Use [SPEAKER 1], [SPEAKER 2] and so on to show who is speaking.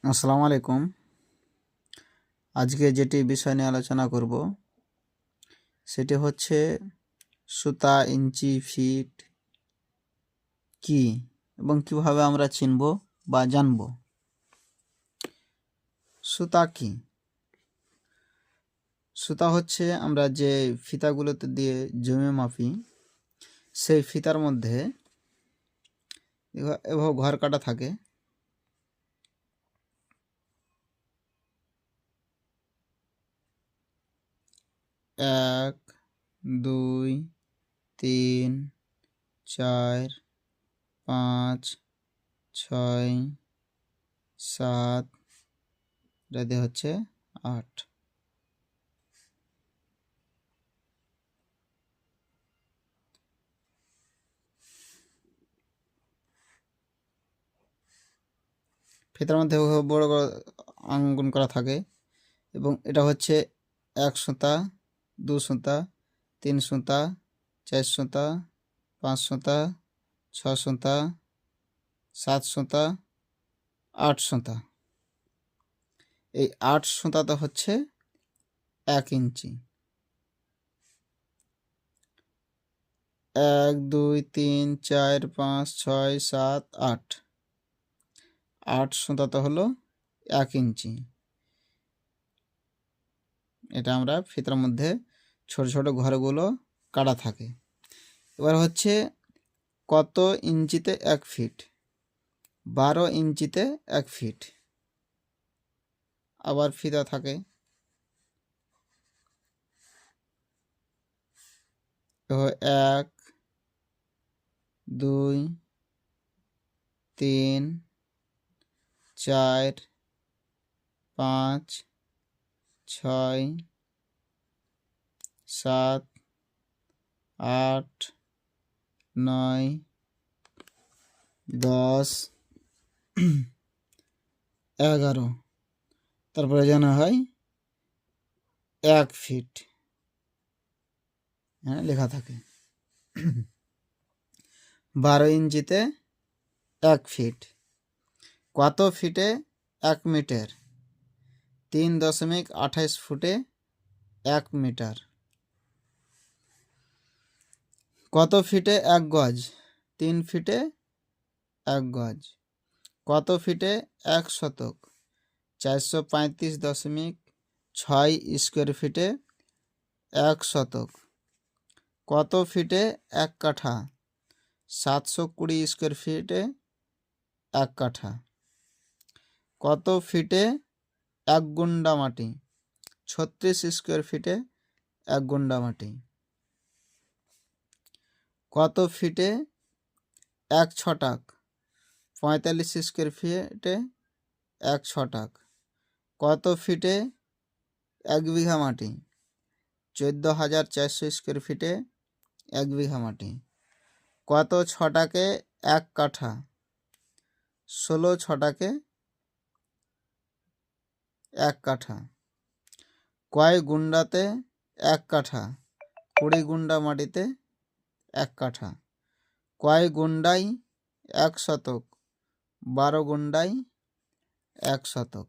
[SPEAKER 1] আসসালামু আলাইকুম। আজকে যেটি বিষয় নিয়ে আলোচনা করব সেটি হচ্ছে সুতা, ইঞ্চি, ফিট কি এবং কিভাবে আমরা চিনব বা জানব। সুতা কি? সুতা হচ্ছে আমরা যে ফিতাগুলোতে দিয়ে জমে মাপি, সেই ফিতার মধ্যে এভাবে ঘর কাটা থাকে। এক, দুই, তিন, চার, পাঁচ, ছয়, সাত, এটা হচ্ছে 8। ফিতার মধ্যে বড় বড় অঙ্কন করা থাকে এবং এটা হচ্ছে 1 সুতা, 2 সুতা, 3 সুতা, 4 সুতা, 5 সুতা, 6 সুতা, 7 সুতা, 8 সুতা। এই 8 সুতাটা হচ্ছে 1 ইঞ্চি। 1, 2, 3, 4, 5, 6, 7, 8। 8 সুতাটা হলো 1 ইঞ্চি। এটা আমরা ফিতার মধ্যে ছোট ছোট ঘরগুলো কাটা থাকে। এবার হচ্ছে কত ইঞ্চিতে 1 ফিট? 12 ইঞ্চিতে 1 ফিট। আবার ফিতা থাকে 1, 2, 3, 4, 5, 6, 7, 8, 9, 10, 11। তারপরে যেন হয় 1 ফিট, হ্যাঁ লেখা থাকে। 12 ইঞ্চিতে 1 ফিট। কত ফিটে 1 মিটার? 3.28 ফুটে 1 মিটার। কত ফিটে 1 গজ? 3 ফিটে 1 গজ। কত ফিটে 1 শতক? 435.6 স্কোয়ার ফিটে 1 শতক। কত ফিটে 1 কাঠা? 720 স্কোয়ার ফিটে 1 কাঠা। কত ফিটে 1 গুন্ডা মাটি? 36 স্কোয়ার ফিটে 1 গুন্ডা মাটি। কত ফিটে 1 ছটাক? 45 স্কোয়ার ফিটে 1 ছটাক। কত ফিটে 1 বিঘা মাটি? 14,400 স্কোয়ার ফিটে 1 বিঘা মাটি। কত ছটাকে 1 কাঠা? 16 ছটাকে 1 কাঠা। কয় গুন্ডাতে 1 কাঠা? 20 গুন্ডা মাটিতে 1 কাঠা। কয় গুন্ডায় 1 শতক? 12 গুন্ডায় 1 শতক।